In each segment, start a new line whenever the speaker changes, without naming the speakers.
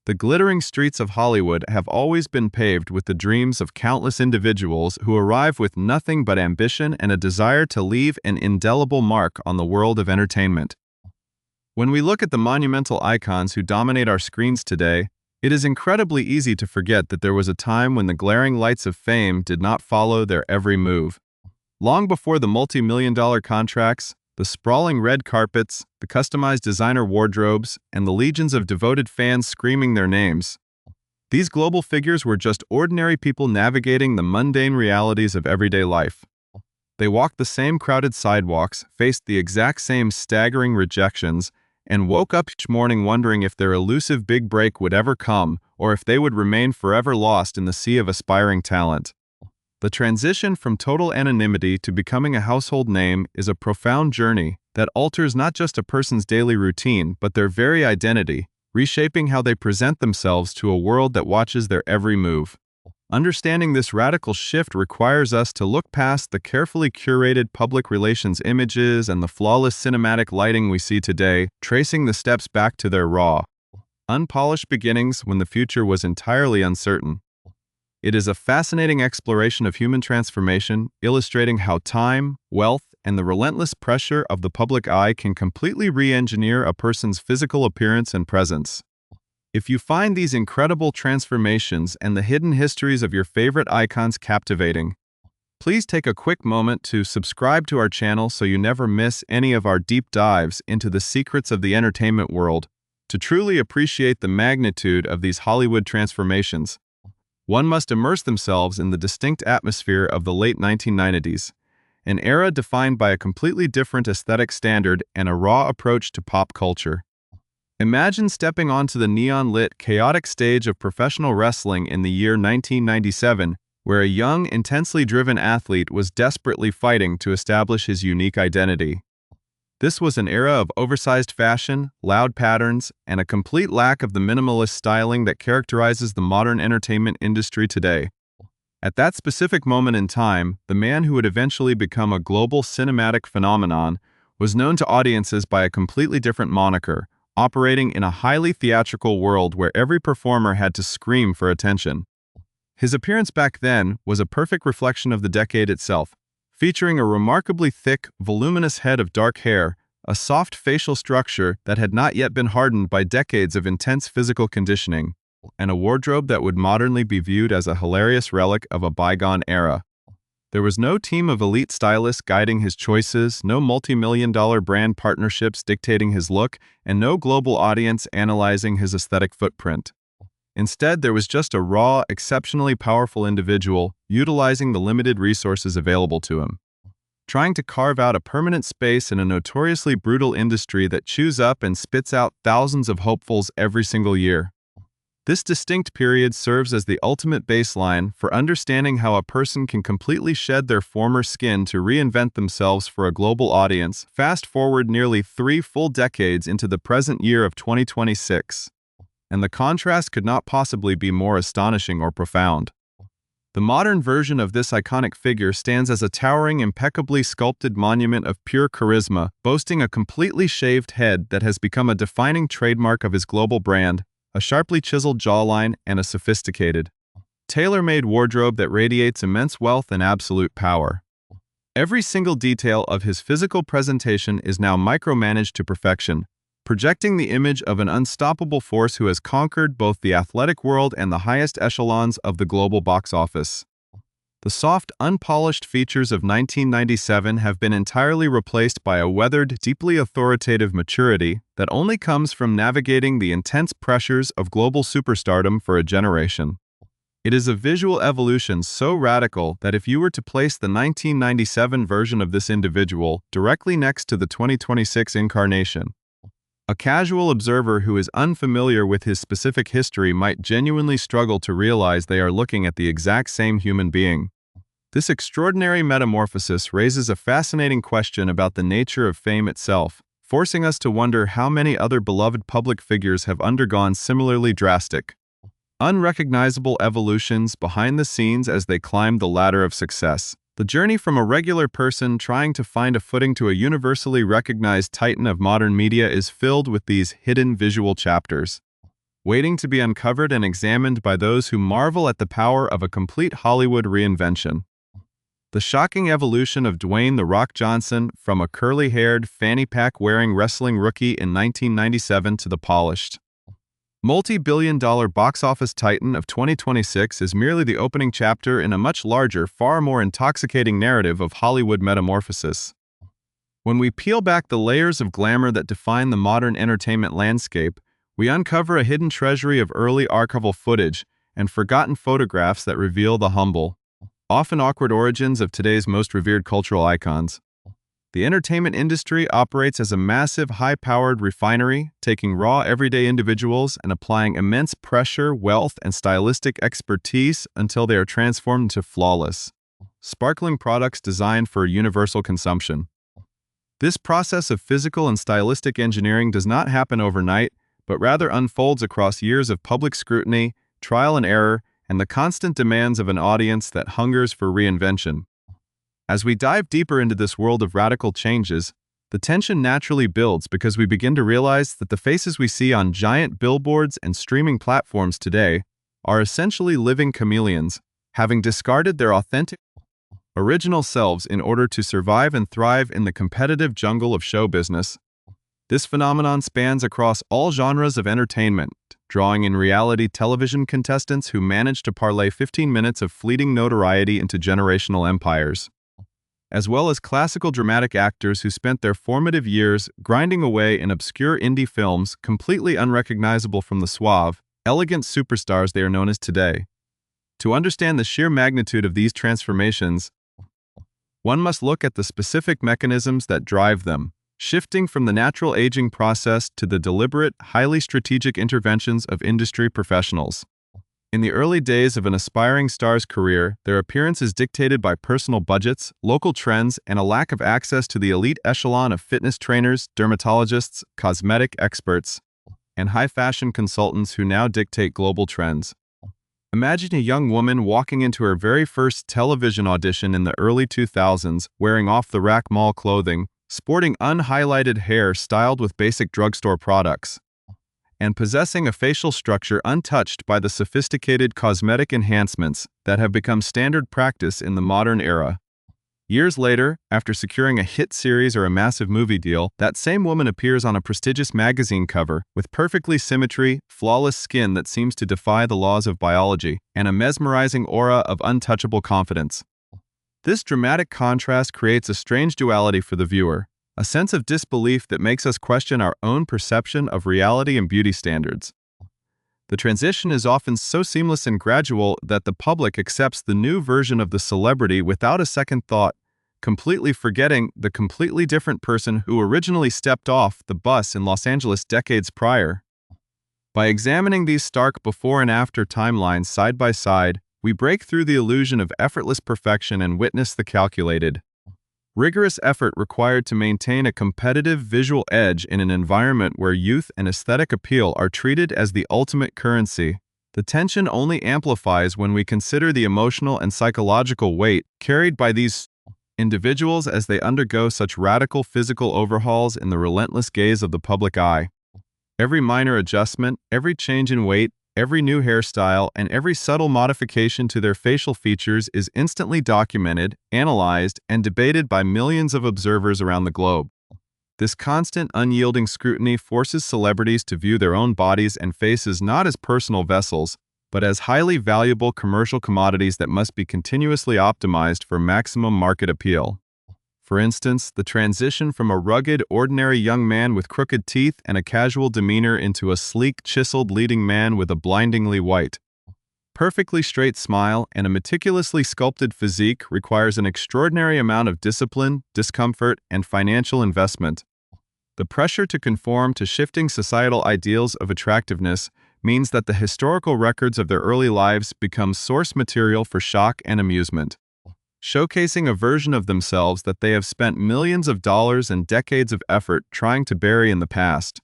The glittering streets of Hollywood have always been paved with the dreams of countless individuals who arrive with nothing but ambition and a desire to leave an indelible mark on the world of entertainment. When we look at the monumental icons who dominate our screens today, it is incredibly easy to forget that there was a time when the glaring lights of fame did not follow their every move. Long before the multi-million-dollar contracts, the sprawling red carpets, the customized designer wardrobes, and the legions of devoted fans screaming their names, these global figures were just ordinary people navigating the mundane realities of everyday life. They walked the same crowded sidewalks, faced the exact same staggering rejections, and woke up each morning wondering if their elusive big break would ever come, or if they would remain forever lost in the sea of aspiring talent. The transition from total anonymity to becoming a household name is a profound journey that alters not just a person's daily routine but their very identity, reshaping how they present themselves to a world that watches their every move. Understanding this radical shift requires us to look past the carefully curated public relations images and the flawless cinematic lighting we see today, tracing the steps back to their raw, unpolished beginnings when the future was entirely uncertain. It is a fascinating exploration of human transformation, illustrating how time, wealth, and the relentless pressure of the public eye can completely re-engineer a person's physical appearance and presence. If you find these incredible transformations and the hidden histories of your favorite icons captivating, please take a quick moment to subscribe to our channel so you never miss any of our deep dives into the secrets of the entertainment world. To truly appreciate the magnitude of these Hollywood transformations, one must immerse themselves in the distinct atmosphere of the late 1990s, an era defined by a completely different aesthetic standard and a raw approach to pop culture. Imagine stepping onto the neon-lit, chaotic stage of professional wrestling in the year 1997, where a young, intensely driven athlete was desperately fighting to establish his unique identity. This was an era of oversized fashion, loud patterns, and a complete lack of the minimalist styling that characterizes the modern entertainment industry today. At that specific moment in time, the man who would eventually become a global cinematic phenomenon was known to audiences by a completely different moniker, operating in a highly theatrical world where every performer had to scream for attention. His appearance back then was a perfect reflection of the decade itself, featuring a remarkably thick, voluminous head of dark hair, a soft facial structure that had not yet been hardened by decades of intense physical conditioning, and a wardrobe that would modernly be viewed as a hilarious relic of a bygone era. There was no team of elite stylists guiding his choices, no multi-million-dollar brand partnerships dictating his look, and no global audience analyzing his aesthetic footprint. Instead, there was just a raw, exceptionally powerful individual utilizing the limited resources available to him, trying to carve out a permanent space in a notoriously brutal industry that chews up and spits out thousands of hopefuls every single year. This distinct period serves as the ultimate baseline for understanding how a person can completely shed their former skin to reinvent themselves for a global audience. Fast forward nearly 3 full decades into the present year of 2026. And the contrast could not possibly be more astonishing or profound. The modern version of this iconic figure stands as a towering, impeccably sculpted monument of pure charisma, boasting a completely shaved head that has become a defining trademark of his global brand, a sharply chiseled jawline, and a sophisticated, tailor-made wardrobe that radiates immense wealth and absolute power. Every single detail of his physical presentation is now micromanaged to perfection, projecting the image of an unstoppable force who has conquered both the athletic world and the highest echelons of the global box office. The soft, unpolished features of 1997 have been entirely replaced by a weathered, deeply authoritative maturity that only comes from navigating the intense pressures of global superstardom for a generation. It is a visual evolution so radical that if you were to place the 1997 version of this individual directly next to the 2026 incarnation, a casual observer who is unfamiliar with his specific history might genuinely struggle to realize they are looking at the exact same human being. This extraordinary metamorphosis raises a fascinating question about the nature of fame itself, forcing us to wonder how many other beloved public figures have undergone similarly drastic, unrecognizable evolutions behind the scenes as they climb the ladder of success. The journey from a regular person trying to find a footing to a universally recognized titan of modern media is filled with these hidden visual chapters. waiting to be uncovered and examined by those who marvel at the power of a complete Hollywood reinvention. The shocking evolution of Dwayne "The Rock" Johnson from a curly-haired, fanny-pack-wearing wrestling rookie in 1997 to the polished, multi-billion-dollar box office titan of 2026 is merely the opening chapter in a much larger, far more intoxicating narrative of Hollywood metamorphosis. When we peel back the layers of glamour that define the modern entertainment landscape, we uncover a hidden treasury of early archival footage and forgotten photographs that reveal the humble, often awkward origins of today's most revered cultural icons. The entertainment industry operates as a massive, high-powered refinery, taking raw, everyday individuals and applying immense pressure, wealth, and stylistic expertise until they are transformed into flawless, sparkling products designed for universal consumption. This process of physical and stylistic engineering does not happen overnight, but rather unfolds across years of public scrutiny, trial and error, and the constant demands of an audience that hungers for reinvention. As we dive deeper into this world of radical changes, the tension naturally builds because we begin to realize that the faces we see on giant billboards and streaming platforms today are essentially living chameleons, having discarded their authentic, original selves in order to survive and thrive in the competitive jungle of show business. This phenomenon spans across all genres of entertainment, drawing in reality television contestants who manage to parlay 15 minutes of fleeting notoriety into generational empires, as well as classical dramatic actors who spent their formative years grinding away in obscure indie films completely unrecognizable from the suave, elegant superstars they are known as today. To understand the sheer magnitude of these transformations, one must look at the specific mechanisms that drive them, shifting from the natural aging process to the deliberate, highly strategic interventions of industry professionals. In the early days of an aspiring star's career, their appearance is dictated by personal budgets, local trends, and a lack of access to the elite echelon of fitness trainers, dermatologists, cosmetic experts, and high-fashion consultants who now dictate global trends. Imagine a young woman walking into her very first television audition in the early 2000s, wearing off-the-rack mall clothing, sporting unhighlighted hair styled with basic drugstore products, and possessing a facial structure untouched by the sophisticated cosmetic enhancements that have become standard practice in the modern era. Years later, after securing a hit series or a massive movie deal, that same woman appears on a prestigious magazine cover with perfectly symmetry, flawless skin that seems to defy the laws of biology, and a mesmerizing aura of untouchable confidence. This dramatic contrast creates a strange duality for the viewer, a sense of disbelief that makes us question our own perception of reality and beauty standards. The transition is often so seamless and gradual that the public accepts the new version of the celebrity without a second thought, completely forgetting the completely different person who originally stepped off the bus in Los Angeles decades prior. By examining these stark before and after timelines side by side, we break through the illusion of effortless perfection and witness the calculated, rigorous effort required to maintain a competitive visual edge in an environment where youth and aesthetic appeal are treated as the ultimate currency. The tension only amplifies when we consider the emotional and psychological weight carried by these individuals as they undergo such radical physical overhauls in the relentless gaze of the public eye. Every minor adjustment, every change in weight, every new hairstyle, and every subtle modification to their facial features is instantly documented, analyzed, and debated by millions of observers around the globe. This constant, unyielding scrutiny forces celebrities to view their own bodies and faces not as personal vessels, but as highly valuable commercial commodities that must be continuously optimized for maximum market appeal. For instance, the transition from a rugged, ordinary young man with crooked teeth and a casual demeanor into a sleek, chiseled leading man with a blindingly white, perfectly straight smile and a meticulously sculpted physique requires an extraordinary amount of discipline, discomfort, and financial investment. The pressure to conform to shifting societal ideals of attractiveness means that the historical records of their early lives become source material for shock and amusement, showcasing a version of themselves that they have spent millions of dollars and decades of effort trying to bury in the past.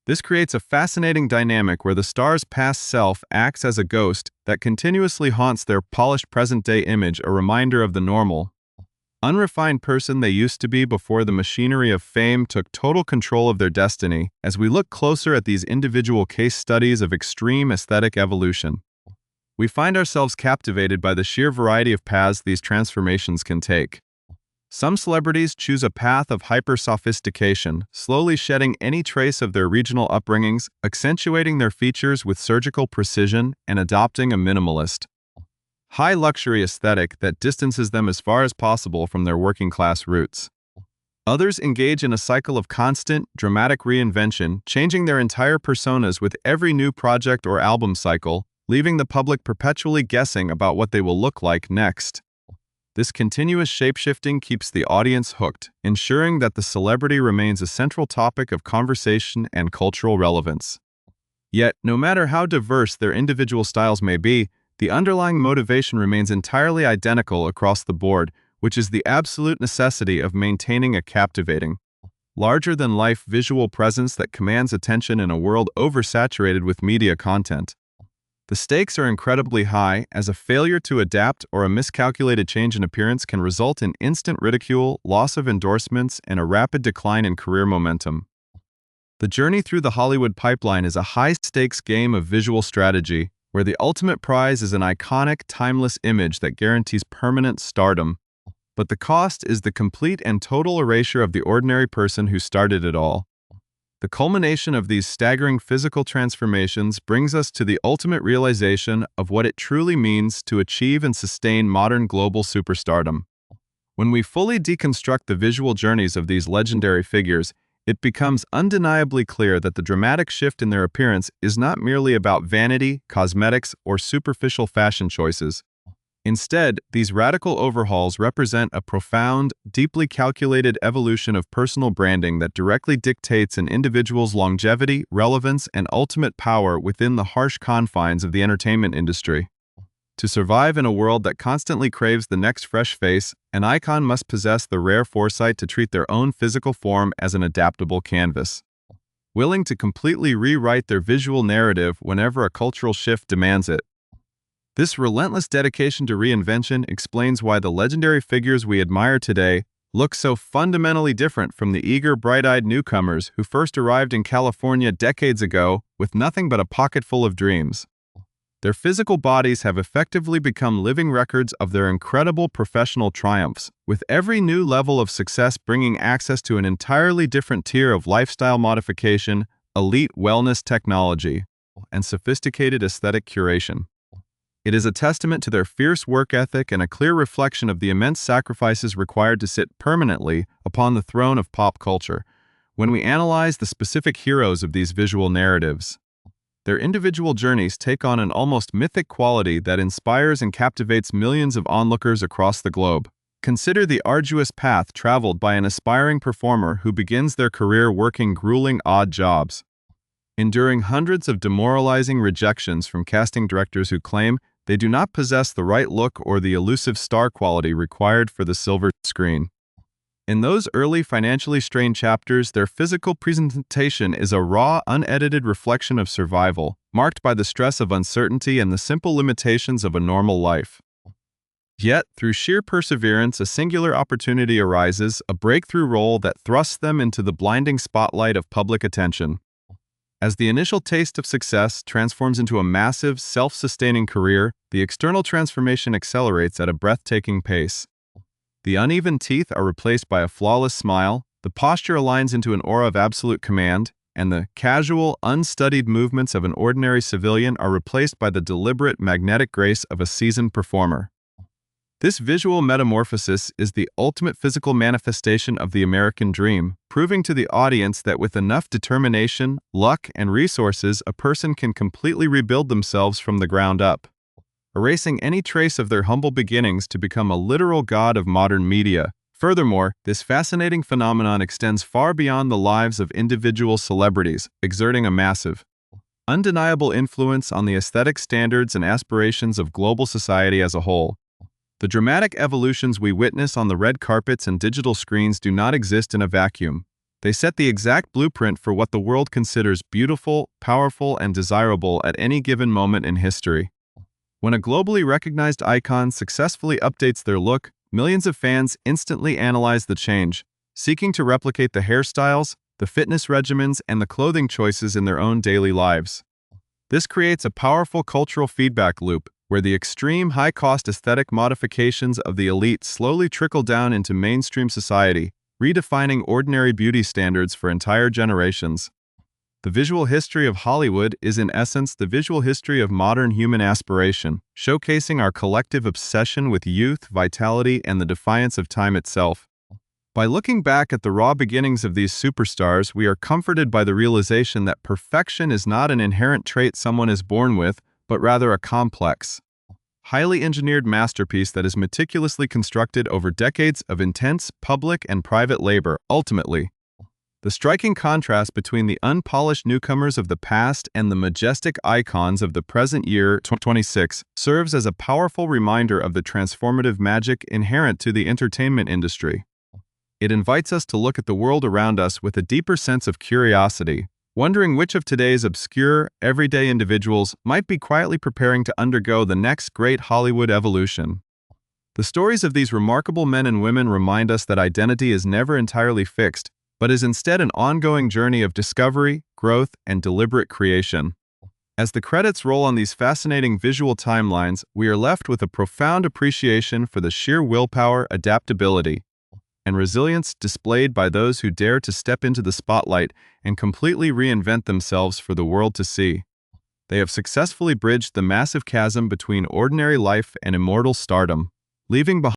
This creates a fascinating dynamic where the star's past self acts as a ghost that continuously haunts their polished present-day image, a reminder of the normal, unrefined person they used to be before the machinery of fame took total control of their destiny. As we look closer at these individual case studies of extreme aesthetic evolution, we find ourselves captivated by the sheer variety of paths these transformations can take. Some celebrities choose a path of hyper-sophistication, slowly shedding any trace of their regional upbringings, accentuating their features with surgical precision, and adopting a minimalist, high-luxury aesthetic that distances them as far as possible from their working-class roots. Others engage in a cycle of constant, dramatic reinvention, changing their entire personas with every new project or album cycle, leaving the public perpetually guessing about what they will look like next. This continuous shape-shifting keeps the audience hooked, ensuring that the celebrity remains a central topic of conversation and cultural relevance. Yet, no matter how diverse their individual styles may be, the underlying motivation remains entirely identical across the board, which is the absolute necessity of maintaining a captivating, larger-than-life visual presence that commands attention in a world oversaturated with media content. The stakes are incredibly high, as a failure to adapt or a miscalculated change in appearance can result in instant ridicule, loss of endorsements, and a rapid decline in career momentum. The journey through the Hollywood pipeline is a high-stakes game of visual strategy, where the ultimate prize is an iconic, timeless image that guarantees permanent stardom. But the cost is the complete and total erasure of the ordinary person who started it all. The culmination of these staggering physical transformations brings us to the ultimate realization of what it truly means to achieve and sustain modern global superstardom. When we fully deconstruct the visual journeys of these legendary figures, it becomes undeniably clear that the dramatic shift in their appearance is not merely about vanity, cosmetics, or superficial fashion choices. Instead, these radical overhauls represent a profound, deeply calculated evolution of personal branding that directly dictates an individual's longevity, relevance, and ultimate power within the harsh confines of the entertainment industry. To survive in a world that constantly craves the next fresh face, an icon must possess the rare foresight to treat their own physical form as an adaptable canvas, willing to completely rewrite their visual narrative whenever a cultural shift demands it. This relentless dedication to reinvention explains why the legendary figures we admire today look so fundamentally different from the eager, bright-eyed newcomers who first arrived in California decades ago with nothing but a pocket full of dreams. Their physical bodies have effectively become living records of their incredible professional triumphs, with every new level of success bringing access to an entirely different tier of lifestyle modification, elite wellness technology, and sophisticated aesthetic curation. It is a testament to their fierce work ethic and a clear reflection of the immense sacrifices required to sit permanently upon the throne of pop culture. When we analyze the specific heroes of these visual narratives, their individual journeys take on an almost mythic quality that inspires and captivates millions of onlookers across the globe. Consider the arduous path traveled by an aspiring performer who begins their career working grueling odd jobs, enduring hundreds of demoralizing rejections from casting directors who claim they do not possess the right look or the elusive star quality required for the silver screen. In those early financially strained chapters, their physical presentation is a raw, unedited reflection of survival, marked by the stress of uncertainty and the simple limitations of a normal life. Yet, through sheer perseverance, a singular opportunity arises, a breakthrough role that thrusts them into the blinding spotlight of public attention. As the initial taste of success transforms into a massive, self-sustaining career, the external transformation accelerates at a breathtaking pace. The uneven teeth are replaced by a flawless smile, the posture aligns into an aura of absolute command, and the casual, unstudied movements of an ordinary civilian are replaced by the deliberate, magnetic grace of a seasoned performer. This visual metamorphosis is the ultimate physical manifestation of the American dream, proving to the audience that with enough determination, luck, and resources, a person can completely rebuild themselves from the ground up, erasing any trace of their humble beginnings to become a literal god of modern media. Furthermore, this fascinating phenomenon extends far beyond the lives of individual celebrities, exerting a massive, undeniable influence on the aesthetic standards and aspirations of global society as a whole. The dramatic evolutions we witness on the red carpets and digital screens do not exist in a vacuum. They set the exact blueprint for what the world considers beautiful, powerful, and desirable at any given moment in history. When a globally recognized icon successfully updates their look, Millions of fans instantly analyze the change, seeking to replicate the hairstyles, the fitness regimens, and the clothing choices in their own daily lives. This creates a powerful cultural feedback loop, where the extreme high-cost aesthetic modifications of the elite slowly trickle down into mainstream society, redefining ordinary beauty standards for entire generations. The visual history of Hollywood is in essence the visual history of modern human aspiration, showcasing our collective obsession with youth, vitality, and the defiance of time itself. By looking back at the raw beginnings of these superstars, we are comforted by the realization that perfection is not an inherent trait someone is born with, but rather a complex, highly engineered masterpiece that is meticulously constructed over decades of intense public and private labor. Ultimately, the striking contrast between the unpolished newcomers of the past and the majestic icons of the present year 2026 serves as a powerful reminder of the transformative magic inherent to the entertainment industry. It invites us to look at the world around us with a deeper sense of curiosity, wondering which of today's obscure, everyday individuals might be quietly preparing to undergo the next great Hollywood evolution. The stories of these remarkable men and women remind us that identity is never entirely fixed, but is instead an ongoing journey of discovery, growth, and deliberate creation. As the credits roll on these fascinating visual timelines, we are left with a profound appreciation for the sheer willpower, adaptability, and resilience displayed by those who dare to step into the spotlight and completely reinvent themselves for the world to see. They have successfully bridged the massive chasm between ordinary life and immortal stardom, leaving behind